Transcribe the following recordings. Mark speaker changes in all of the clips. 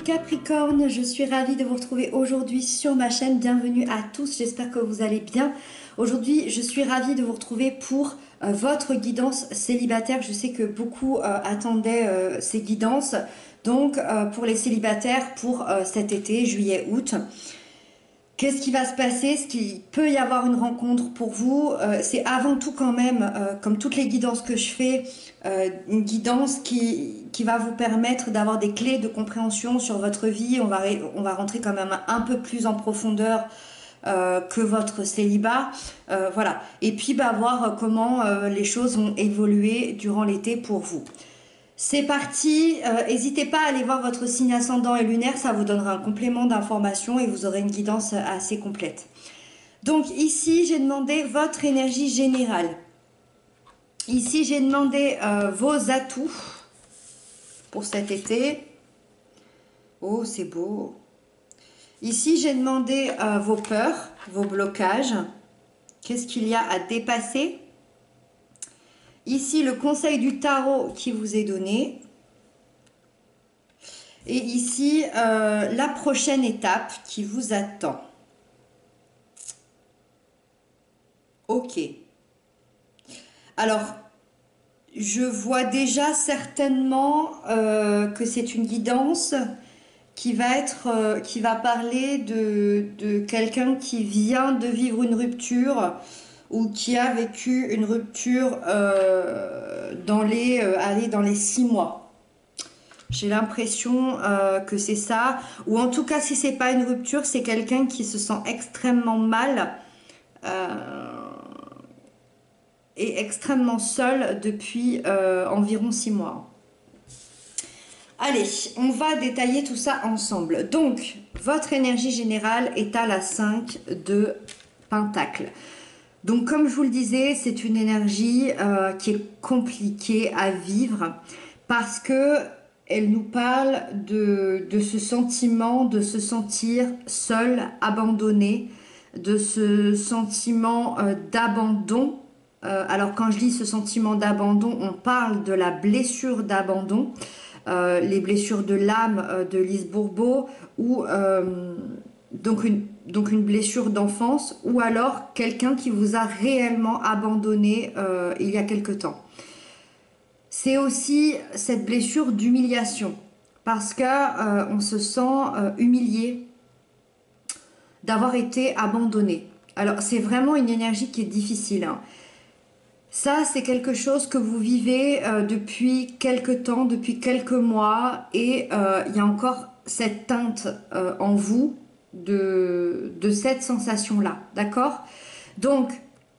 Speaker 1: Capricorne, je suis ravie de vous retrouver aujourd'hui sur ma chaîne. Bienvenue à tous, j'espère que vous allez bien. Aujourd'hui, je suis ravie de vous retrouver pour votre guidance célibataire. Je sais que beaucoup attendaient ces guidances. Donc, pour les célibataires, pour cet été, juillet-août. Qu'est-ce qui va se passer? Est-ce qu'il peut y avoir une rencontre pour vous? C'est avant tout quand même, comme toutes les guidances que je fais, une guidance qui va vous permettre d'avoir des clés de compréhension sur votre vie. On va rentrer quand même un peu plus en profondeur que votre célibat. Voilà. Et puis voir comment les choses vont évoluer durant l'été pour vous. C'est parti, n'hésitez pas à aller voir votre signe ascendant et lunaire, ça vous donnera un complément d'information et vous aurez une guidance assez complète. Donc ici, j'ai demandé votre énergie générale. Ici, j'ai demandé vos atouts pour cet été. Oh, c'est beau. Ici, j'ai demandé vos peurs, vos blocages. Qu'est-ce qu'il y a à dépasser ? Ici, le conseil du tarot qui vous est donné. Et ici, la prochaine étape qui vous attend. Ok. Alors, je vois déjà certainement que c'est une guidance qui va parler de quelqu'un qui vient de vivre une rupture ou qui a vécu une rupture dans les 6 mois. J'ai l'impression que c'est ça. Ou en tout cas, si c'est pas une rupture, c'est quelqu'un qui se sent extrêmement mal et extrêmement seul depuis environ 6 mois. Allez, on va détailler tout ça ensemble. Donc, votre énergie générale est à la 5 de Pentacles. Donc, comme je vous le disais, c'est une énergie qui est compliquée à vivre parce que elle nous parle de ce sentiment de se sentir seul, abandonné, de ce sentiment d'abandon. Alors, quand je dis ce sentiment d'abandon, on parle de la blessure d'abandon, les blessures de l'âme de Lise Bourbeau ou donc une blessure d'enfance ou alors quelqu'un qui vous a réellement abandonné il y a quelque temps. C'est aussi cette blessure d'humiliation parce que on se sent humilié d'avoir été abandonné. Alors c'est vraiment une énergie qui est difficile, hein. Ça, c'est quelque chose que vous vivez depuis quelques temps, depuis quelques mois et il y a encore cette teinte en vous de cette sensation-là, d'accord? Donc,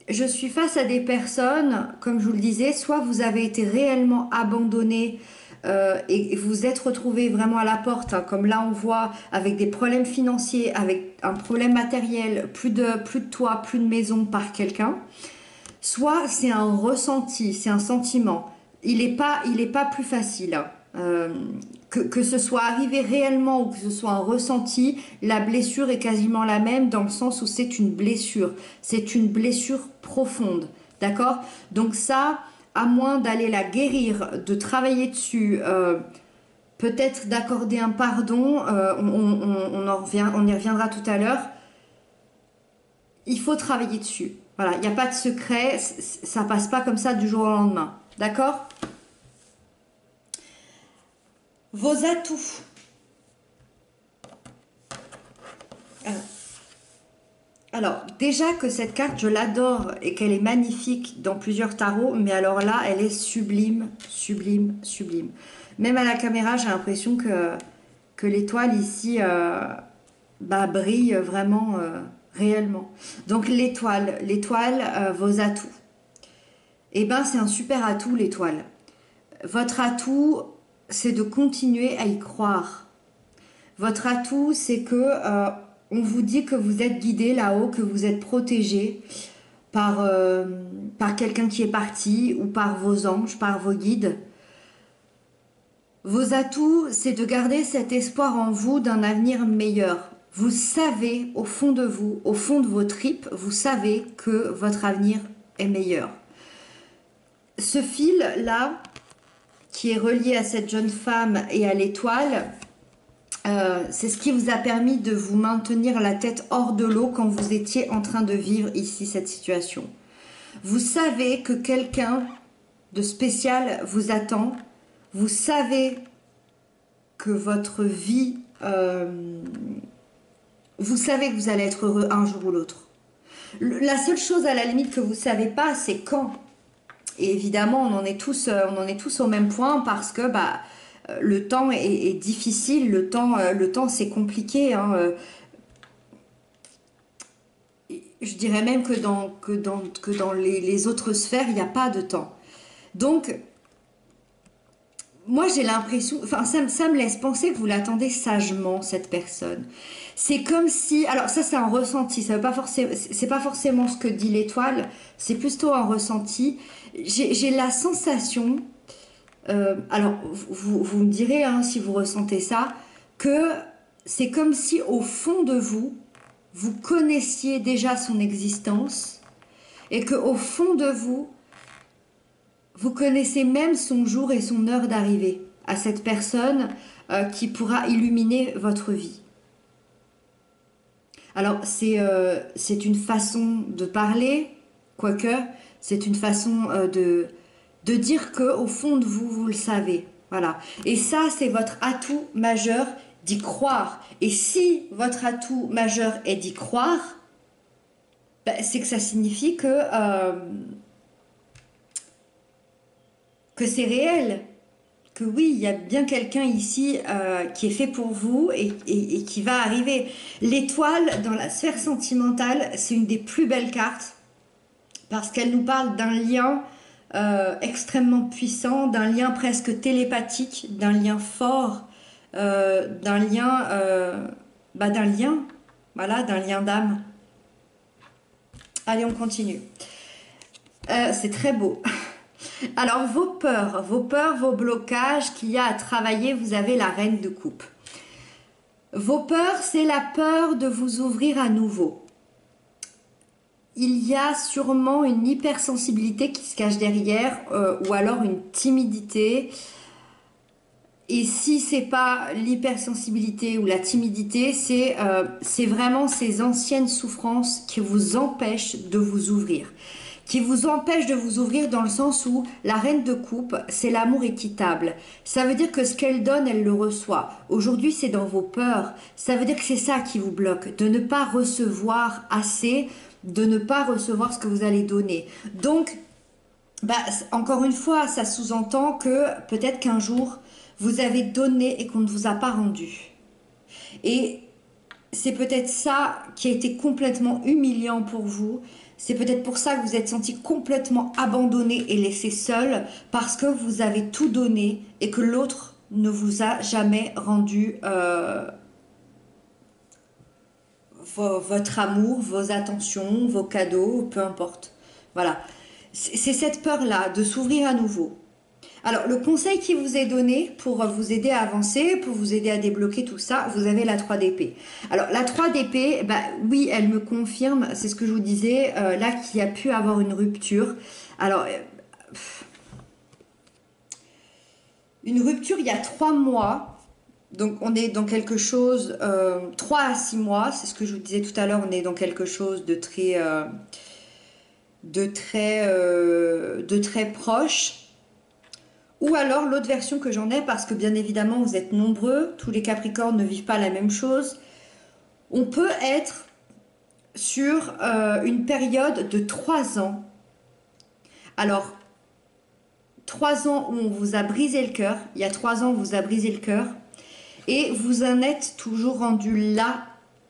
Speaker 1: je suis face à des personnes, comme je vous le disais, soit vous avez été réellement abandonné et vous êtes retrouvé vraiment à la porte, hein, comme là on voit, avec des problèmes financiers, avec un problème matériel, plus de toit, plus de maison par quelqu'un. Soit c'est un ressenti, c'est un sentiment. Il est pas plus facile. Que ce soit arrivé réellement ou que ce soit un ressenti, la blessure est quasiment la même dans le sens où c'est une blessure. C'est une blessure profonde. D'accord? Donc ça, à moins d'aller la guérir, de travailler dessus, peut-être d'accorder un pardon, on y reviendra tout à l'heure. Il faut travailler dessus. Voilà, il n'y a pas de secret, ça passe pas comme ça du jour au lendemain. D'accord? Vos atouts. Alors, déjà que cette carte, je l'adore et qu'elle est magnifique dans plusieurs tarots, mais alors là, elle est sublime, sublime, sublime. Même à la caméra, j'ai l'impression que l'étoile ici brille vraiment réellement. Donc l'étoile, vos atouts. Eh bien, c'est un super atout, l'étoile. Votre atout, c'est de continuer à y croire. Votre atout, c'est que on vous dit que vous êtes guidé là-haut, que vous êtes protégé par quelqu'un qui est parti ou par vos anges, par vos guides. Vos atouts, c'est de garder cet espoir en vous d'un avenir meilleur. Vous savez, au fond de vous, au fond de vos tripes, vous savez que votre avenir est meilleur. Ce fil-là, qui est relié à cette jeune femme et à l'étoile, C'est ce qui vous a permis de vous maintenir la tête hors de l'eau quand vous étiez en train de vivre ici cette situation. Vous savez que quelqu'un de spécial vous attend. Vous savez que votre vie... vous savez que vous allez être heureux un jour ou l'autre. La seule chose à la limite que vous ne savez pas, c'est quand. Et évidemment, on en est tous au même point parce que le temps est difficile, le temps c'est compliqué. Hein. Je dirais même que dans les autres sphères, il n'y a pas de temps. Donc, moi j'ai l'impression, enfin ça me laisse penser que vous l'attendez sagement, cette personne. C'est comme si, alors ça c'est un ressenti, ça veut pas forcément, c'est pas forcément ce que dit l'étoile, c'est plutôt un ressenti. J'ai la sensation, alors vous me direz hein, si vous ressentez ça, que c'est comme si au fond de vous, vous connaissiez déjà son existence et que au fond de vous, vous connaissez même son jour et son heure d'arrivée à cette personne qui pourra illuminer votre vie. Alors, c'est une façon de parler, quoique, c'est une façon de dire qu'au fond de vous, vous le savez. Voilà. Et ça, c'est votre atout majeur d'y croire. Et si votre atout majeur est d'y croire, c'est que ça signifie que c'est réel, que oui, il y a bien quelqu'un ici qui est fait pour vous et qui va arriver. L'étoile, dans la sphère sentimentale, c'est une des plus belles cartes parce qu'elle nous parle d'un lien extrêmement puissant, d'un lien presque télépathique, d'un lien fort, d'un lien, voilà, d'un lien d'âme. Allez, on continue. C'est très beau. Alors, vos peurs, vos blocages qu'il y a à travailler, vous avez la reine de coupe. Vos peurs, c'est la peur de vous ouvrir à nouveau. Il y a sûrement une hypersensibilité qui se cache derrière, ou alors une timidité. Et si c'est pas l'hypersensibilité ou la timidité, c'est vraiment ces anciennes souffrances qui vous empêchent de vous ouvrir. Qui vous empêche de vous ouvrir dans le sens où la reine de coupe, c'est l'amour équitable. Ça veut dire que ce qu'elle donne, elle le reçoit. Aujourd'hui, c'est dans vos peurs. Ça veut dire que c'est ça qui vous bloque, de ne pas recevoir assez, de ne pas recevoir ce que vous allez donner. Donc, encore une fois, ça sous-entend que peut-être qu'un jour, vous avez donné et qu'on ne vous a pas rendu. Et c'est peut-être ça qui a été complètement humiliant pour vous. C'est peut-être pour ça que vous êtes senti complètement abandonné et laissé seul parce que vous avez tout donné et que l'autre ne vous a jamais rendu votre amour, vos attentions, vos cadeaux, peu importe. Voilà. C'est cette peur-là de s'ouvrir à nouveau. Alors, le conseil qui vous est donné pour vous aider à avancer, pour vous aider à débloquer tout ça, vous avez la 3 d'épée. Alors, la 3 d'épée, oui, elle me confirme, c'est ce que je vous disais, là, qu'il y a pu avoir une rupture. Alors, une rupture il y a 3 mois, donc on est dans quelque chose, 3 à 6 mois, c'est ce que je vous disais tout à l'heure, on est dans quelque chose de très proche. Ou alors l'autre version que j'en ai, parce que bien évidemment vous êtes nombreux, tous les Capricornes ne vivent pas la même chose, on peut être sur une période de 3 ans. Alors, 3 ans où on vous a brisé le cœur, il y a 3 ans on vous a brisé le cœur, et vous en êtes toujours rendu là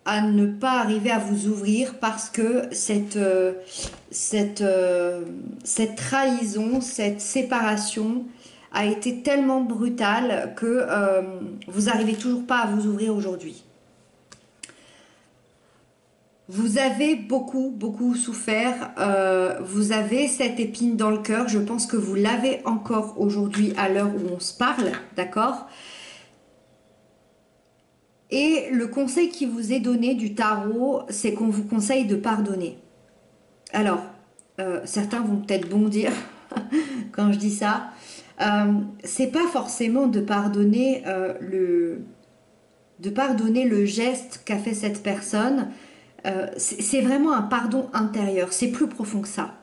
Speaker 1: à ne pas arriver à vous ouvrir parce que cette trahison, cette séparation a été tellement brutale que vous n'arrivez toujours pas à vous ouvrir aujourd'hui. Vous avez beaucoup souffert, vous avez cette épine dans le cœur, je pense que vous l'avez encore aujourd'hui à l'heure où on se parle, d'accord ? Et le conseil qui vous est donné du tarot, c'est qu'on vous conseille de pardonner. Alors, certains vont peut-être bondir quand je dis ça. C'est pas forcément de pardonner de pardonner le geste qu'a fait cette personne, c'est vraiment un pardon intérieur, c'est plus profond que ça.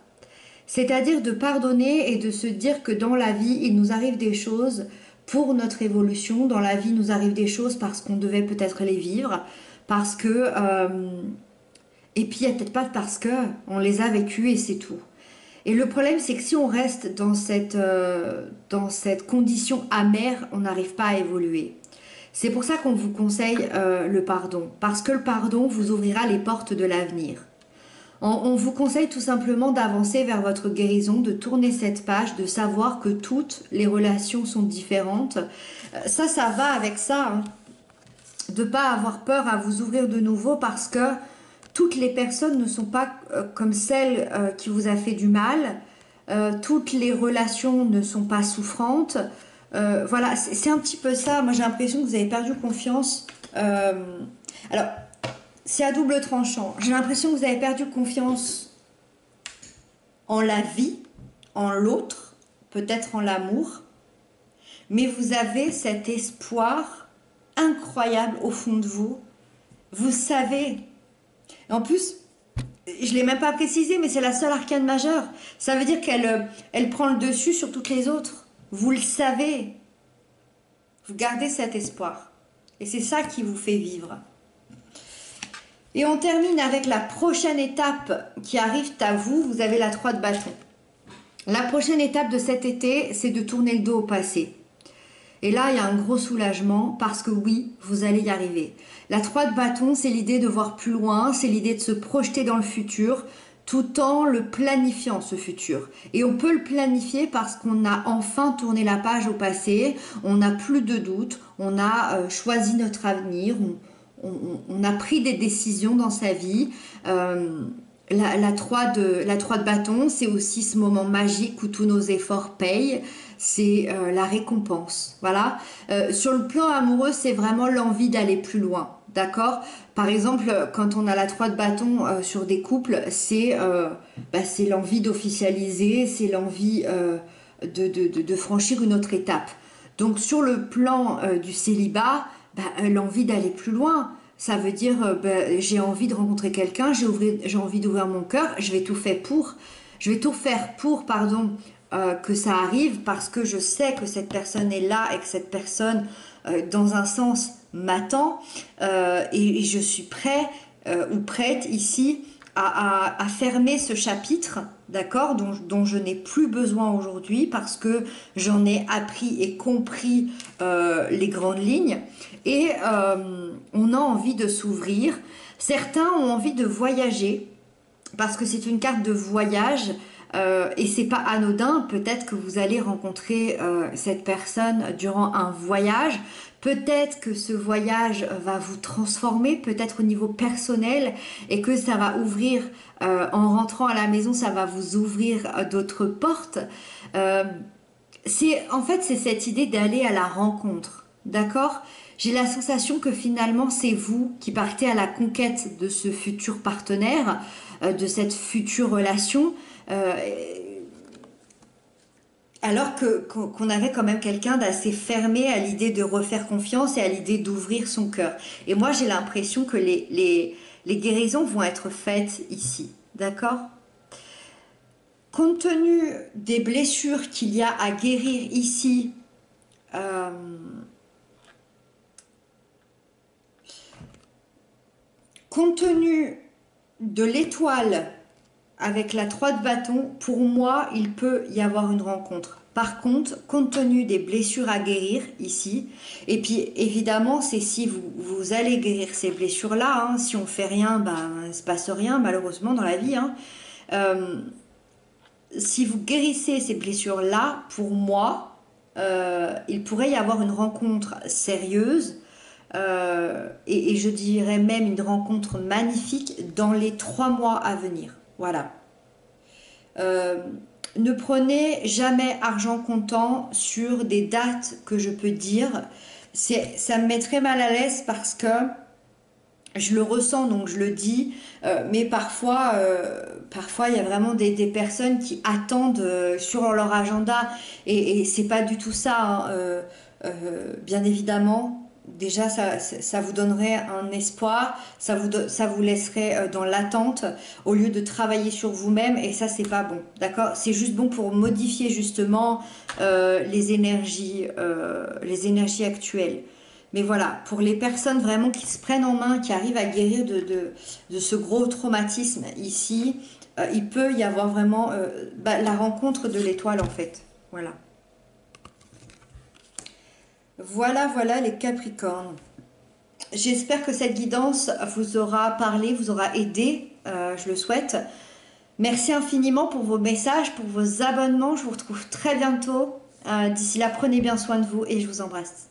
Speaker 1: C'est-à-dire de pardonner et de se dire que dans la vie, il nous arrive des choses pour notre évolution, dans la vie, il nous arrive des choses parce qu'on devait peut-être les vivre, parce que... et puis, il n'y a peut-être pas parce que on les a vécues et c'est tout. Et le problème, c'est que si on reste dans cette condition amère, on n'arrive pas à évoluer. C'est pour ça qu'on vous conseille le pardon, parce que le pardon vous ouvrira les portes de l'avenir. On vous conseille tout simplement d'avancer vers votre guérison, de tourner cette page, de savoir que toutes les relations sont différentes. Ça va avec ça, hein. De ne pas avoir peur à vous ouvrir de nouveau parce que toutes les personnes ne sont pas comme celle qui vous a fait du mal. Toutes les relations ne sont pas souffrantes. Voilà, c'est un petit peu ça. Moi, j'ai l'impression que vous avez perdu confiance. Alors, c'est à double tranchant. J'ai l'impression que vous avez perdu confiance en la vie, en l'autre, peut-être en l'amour. Mais vous avez cet espoir incroyable au fond de vous. Vous savez. En plus, je ne l'ai même pas précisé, mais c'est la seule arcane majeure. Ça veut dire qu'elle prend le dessus sur toutes les autres. Vous le savez. Vous gardez cet espoir. Et c'est ça qui vous fait vivre. Et on termine avec la prochaine étape qui arrive à vous. Vous avez la 3 de bâton. La prochaine étape de cet été, c'est de tourner le dos au passé. Et là, il y a un gros soulagement parce que oui, vous allez y arriver. La 3 de bâton, c'est l'idée de voir plus loin, c'est l'idée de se projeter dans le futur tout en le planifiant, ce futur. Et on peut le planifier parce qu'on a enfin tourné la page au passé, on n'a plus de doute, on a choisi notre avenir, on a pris des décisions dans sa vie. La 3 de bâton, c'est aussi ce moment magique où tous nos efforts payent. C'est la récompense. Voilà. Sur le plan amoureux, c'est vraiment l'envie d'aller plus loin. D'accord? Par exemple, quand on a la 3 de bâton sur des couples, c'est l'envie d'officialiser, c'est l'envie de franchir une autre étape. Donc sur le plan du célibat, l'envie d'aller plus loin. Ça veut dire, j'ai envie de rencontrer quelqu'un, j'ai envie d'ouvrir mon cœur, je vais tout faire pour, que ça arrive parce que je sais que cette personne est là et que cette personne, dans un sens, m'attend et je suis prêt ou prête ici à fermer ce chapitre, d'accord, dont je n'ai plus besoin aujourd'hui parce que j'en ai appris et compris les grandes lignes et on a envie de s'ouvrir. Certains ont envie de voyager parce que c'est une carte de voyage et c'est pas anodin. Peut-être que vous allez rencontrer cette personne durant un voyage. Peut-être que ce voyage va vous transformer, peut-être au niveau personnel, et que ça va ouvrir, en rentrant à la maison, ça va vous ouvrir d'autres portes. C'est cette idée d'aller à la rencontre, d'accord? J'ai la sensation que finalement, c'est vous qui partez à la conquête de ce futur partenaire, de cette future relation. Alors qu'on avait quand même quelqu'un d'assez fermé à l'idée de refaire confiance et à l'idée d'ouvrir son cœur. Et moi, j'ai l'impression que les guérisons vont être faites ici. D'accord? Compte tenu des blessures qu'il y a à guérir ici, compte tenu de l'étoile avec la 3 de bâton, pour moi, il peut y avoir une rencontre. Par contre, compte tenu des blessures à guérir ici, et puis évidemment, c'est si vous allez guérir ces blessures-là, hein, si on fait rien, il ne se passe rien malheureusement dans la vie. Hein. Si vous guérissez ces blessures-là, pour moi, il pourrait y avoir une rencontre sérieuse, et je dirais même une rencontre magnifique dans les 3 mois à venir. Voilà. Ne prenez jamais argent comptant sur des dates que je peux dire. Ça me met très mal à l'aise parce que je le ressens, donc je le dis. Mais parfois, il y a vraiment des personnes qui attendent sur leur agenda. Et c'est pas du tout ça, hein. Bien évidemment, déjà ça vous donnerait un espoir, ça vous laisserait dans l'attente au lieu de travailler sur vous-même et ça c'est pas bon, d'accord? C'est juste bon pour modifier justement les énergies actuelles. Mais voilà, pour les personnes vraiment qui se prennent en main, qui arrivent à guérir de ce gros traumatisme ici, il peut y avoir vraiment la rencontre de l'étoile en fait. Voilà. Voilà les Capricornes. J'espère que cette guidance vous aura parlé, vous aura aidé, je le souhaite. Merci infiniment pour vos messages, pour vos abonnements. Je vous retrouve très bientôt. D'ici là, prenez bien soin de vous et je vous embrasse.